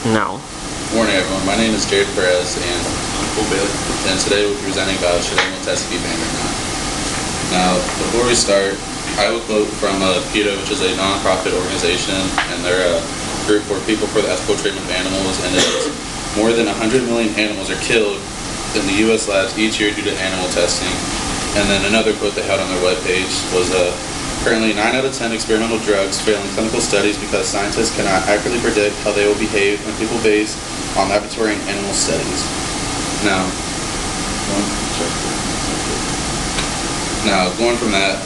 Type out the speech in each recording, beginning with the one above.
No. Good morning, everyone. My name is Jared Perez, and I'm Cole Bailey. And today we'll be presenting about should animal testing be banned or not. Now, before we start, I will quote from PETA, which is a non-profit organization, and they're a group for people for the ethical treatment of animals, and it is more than 100 million animals are killed in the U.S. labs each year due to animal testing. And then another quote they had on their webpage was currently 9 out of 10 experimental drugs fail in clinical studies because scientists cannot accurately predict how they will behave when people based on laboratory and animal studies. Now, going from that,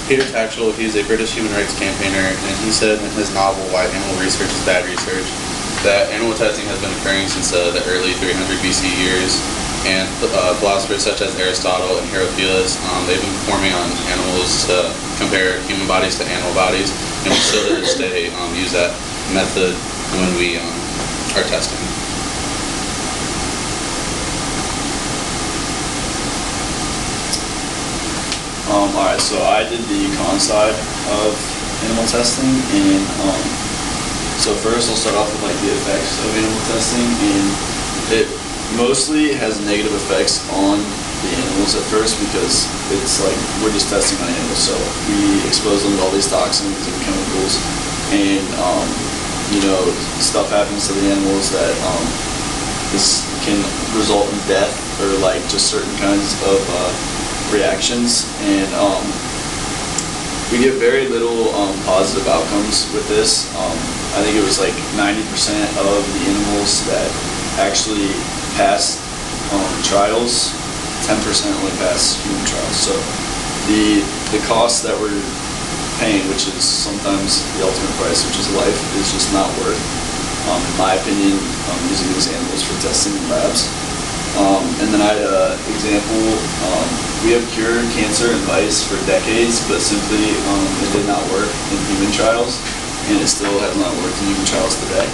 Peter Tatchell, he's a British human rights campaigner, and he said in his novel, Why Animal Research is Bad Research, that animal testing has been occurring since the early 300 BC years. And philosophers such as Aristotle and Herophilus, they've been performing on animals to compare human bodies to animal bodies, and we still to this day use that method when we are testing. Alright, so I did the con side of animal testing, and so first I'll start off with like the effects of animal testing, and it mostly has negative effects on the animals at first because it's like we're just testing on animals, so we expose them to all these toxins and chemicals, and stuff happens to the animals that this can result in death or like just certain kinds of reactions, and we get very little positive outcomes with this. I think it was like 90% of the animals that actually pass trials, 10% only pass human trials. So the cost that we're paying, which is sometimes the ultimate price, which is life, is just not worth, in my opinion, using these animals for testing in labs. And then I had an example, we have cured cancer and lice for decades, but simply it did not work in human trials, and it still has not worked in human trials today.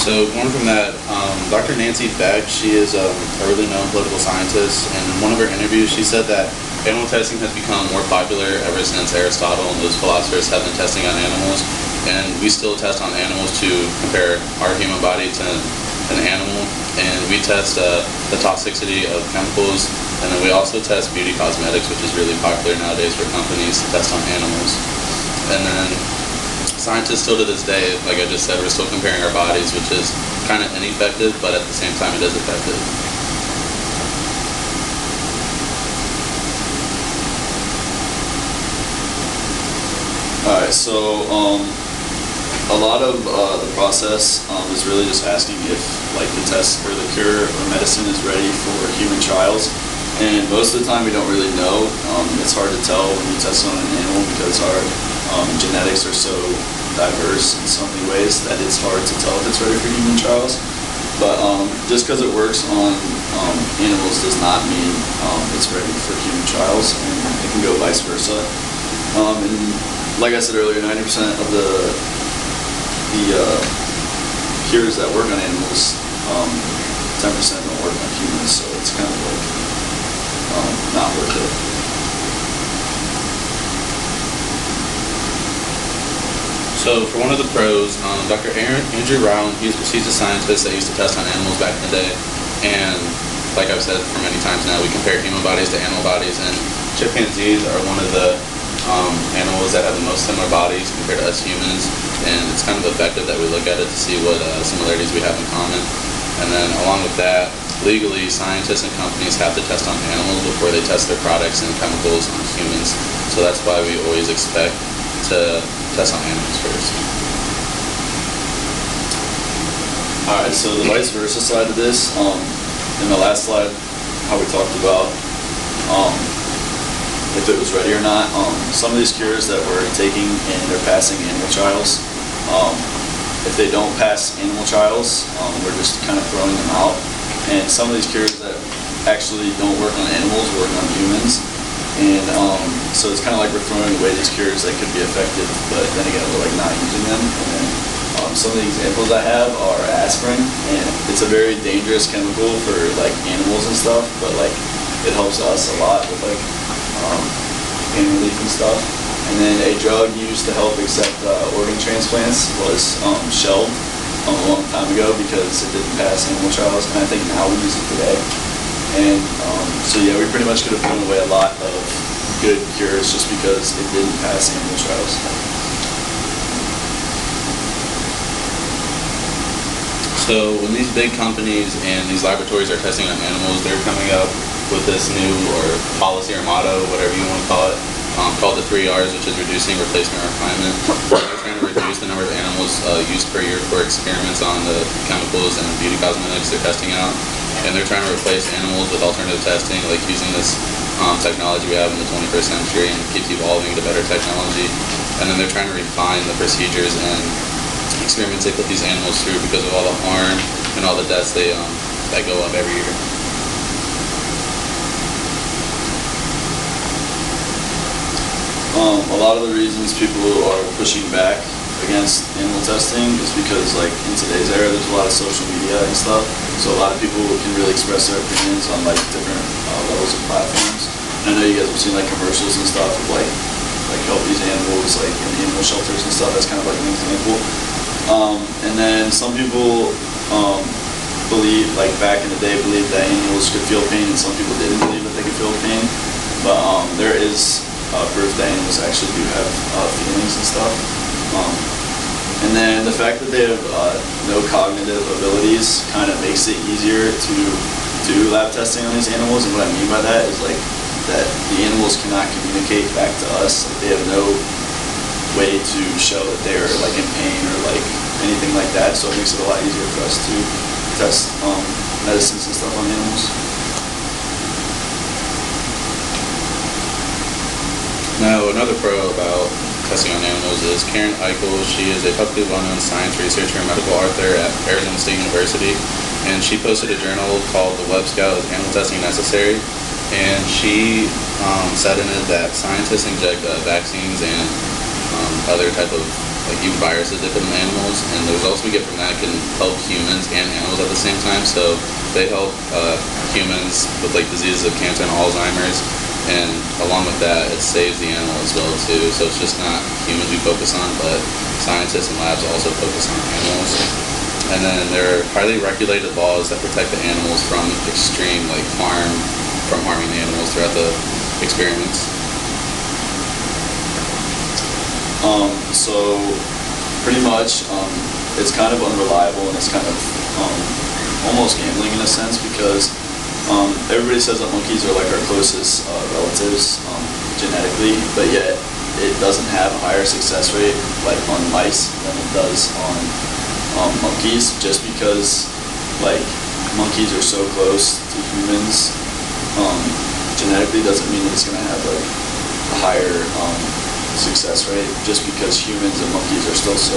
So going from that, Dr. Nancy Beck, she is a really known political scientist, and in one of her interviews she said that animal testing has become more popular ever since Aristotle and those philosophers have been testing on animals, and we still test on animals to compare our human body to an animal, and we test the toxicity of chemicals, and then we also test beauty cosmetics, which is really popular nowadays for companies to test on animals. And then scientists still to this day, like I just said, we're still comparing our bodies, which is kind of ineffective, but at the same time it is effective. Alright, so a lot of the process is really just asking if like the test or the cure or medicine is ready for human trials, and most of the time we don't really know. It's hard to tell when you test on an animal because our genetics are so diverse in so many ways that it's hard to tell if it's ready for human trials. But just because it works on animals does not mean it's ready for human trials, and it can go vice versa. And like I said earlier, 90% of the cures that work on animals, 10% don't work on humans, so it's kind of like not worth it. So for one of the pros, Dr. Andrew Rowland, he's a scientist that used to test on animals back in the day, and like I've said for many times now, we compare human bodies to animal bodies, and chimpanzees are one of the animals that have the most similar bodies compared to us humans, and it's kind of effective that we look at it to see what similarities we have in common. And then along with that, legally, scientists and companies have to test on animals before they test their products and chemicals on humans, so that's why we always expect to test on animals first. Alright, so the vice versa side of this, in the last slide, how we talked about if it was ready or not, some of these cures that we're taking and they're passing animal trials, if they don't pass animal trials, we're just kind of throwing them out. And some of these cures that actually don't work on animals work on humans. And so it's kind of like we're throwing away these cures that could be effective, but then again, we're like not using them. And then some of the examples I have are aspirin, and it's a very dangerous chemical for like animals and stuff, but like it helps us a lot with like pain relief and stuff. And then a drug used to help accept organ transplants was shelved a long time ago because it didn't pass animal trials, and I think now we use it today. And so yeah, we pretty much could have thrown away a lot of good cures just because it didn't pass animal trials. So when these big companies and these laboratories are testing on animals, they're coming up with this new or policy or motto, whatever you want to call it, called the 3 Rs, which is reducing, replacement, refinement. They're trying to reduce the number of animals used per year for experiments on the chemicals and beauty cosmetics they're testing out. And they're trying to replace animals with alternative testing, like using this technology we have in the 21st century, and keeps evolving to better technology. And then they're trying to refine the procedures and experiments they put these animals through because of all the harm and all the deaths that go up every year. A lot of the reasons people are pushing back against animal testing is because like in today's era there's a lot of social media and stuff, so a lot of people can really express their opinions on like different levels of platforms. And I know you guys have seen like commercials and stuff of like help these animals like in animal shelters and stuff. That's kind of like an example. And then some people believe, like back in the day, believed that animals could feel pain, and some people didn't believe that they could feel pain. But there is proof that animals actually do have feelings and stuff. And then the fact that they have no cognitive abilities kind of makes it easier to do lab testing on these animals. And what I mean by that is like that the animals cannot communicate back to us. Like, they have no way to show that they're like in pain or like anything like that. So it makes it a lot easier for us to test medicines and stuff on animals. Now, another pro about testing on animals is Karen Eichel. She is a publicly well-known science researcher and medical author at Arizona State University, and she posted a journal called The Web Scout: Is Animal Testing Necessary? And she said in it that scientists inject vaccines and other type of like even viruses they put in animals, and the results we get from that can help humans and animals at the same time. So they help humans with like diseases of cancer and Alzheimer's. And along with that, it saves the animal as well too. So it's just not humans we focus on, but scientists and labs also focus on animals. And then there are highly regulated laws that protect the animals from extreme from harming the animals throughout the experiments. So pretty much it's kind of unreliable, and it's kind of almost gambling in a sense, because everybody says that monkeys are like our closest relatives genetically, but yet it doesn't have a higher success rate like on mice than it does on monkeys, just because like monkeys are so close to humans genetically doesn't mean that it's going to have like a higher success rate, just because humans and monkeys are still so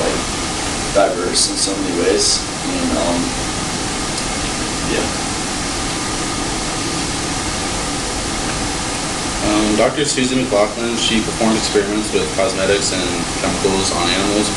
like diverse in so many ways. And yeah. Dr. Susan McLaughlin, she performed experiments with cosmetics and chemicals on animals,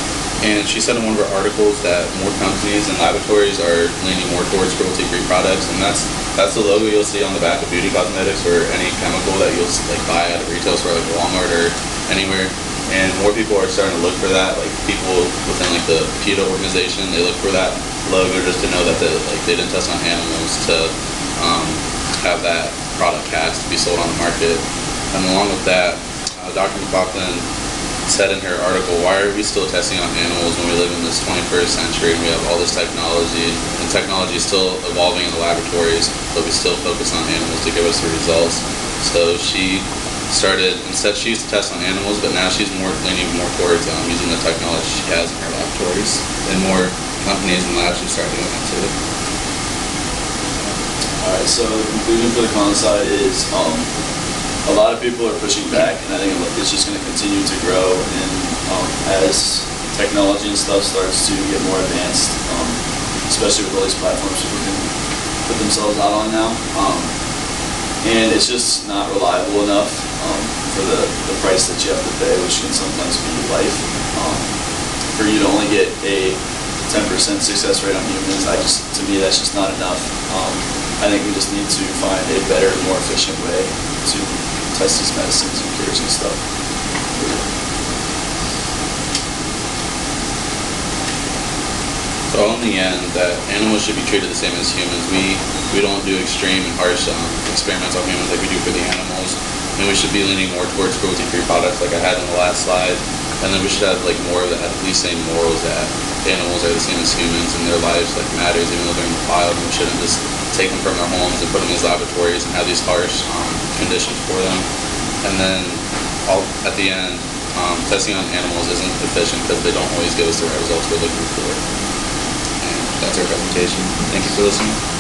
and she said in one of her articles that more companies and laboratories are leaning more towards cruelty-free products, and that's the logo you'll see on the back of beauty cosmetics or any chemical that you'll like buy at a retail store like Walmart or anywhere. And more people are starting to look for that, like people within like the PETA organization, they look for that logo just to know that they didn't test on animals to have that product cast to be sold on the market. And along with that, Dr. McLaughlin said in her article, why are we still testing on animals when we live in this 21st century and we have all this technology, and technology is still evolving in the laboratories, but we still focus on animals to give us the results. So she used to test on animals, but now she's leaning more towards using the technology she has in her laboratories, and more companies and labs should start doing that too. Alright, so the conclusion for the con side is a lot of people are pushing back, and I think it's just going to continue to grow, and as technology and stuff starts to get more advanced, especially with all these platforms people can put themselves out on now, and it's just not reliable enough for the price that you have to pay, which can sometimes be life. for you to only get a 10% success rate on humans, to me, that's just not enough. I think we just need to find a better, more efficient way to test these medicines and cures and stuff. So in the end, that animals should be treated the same as humans. We don't do extreme and harsh experiments on humans like we do for the animals. And we should be leaning more towards cruelty-free products like I had in the last slide. And then we should have like more of the, at least same morals that animals are the same as humans and their lives like matters even though they're in the wild. And we shouldn't just take them from their homes and put them in these laboratories and have these harsh conditions for them. And then at the end, testing on animals isn't efficient because they don't always give us the right results we're looking for. That's our presentation. Thank you for listening.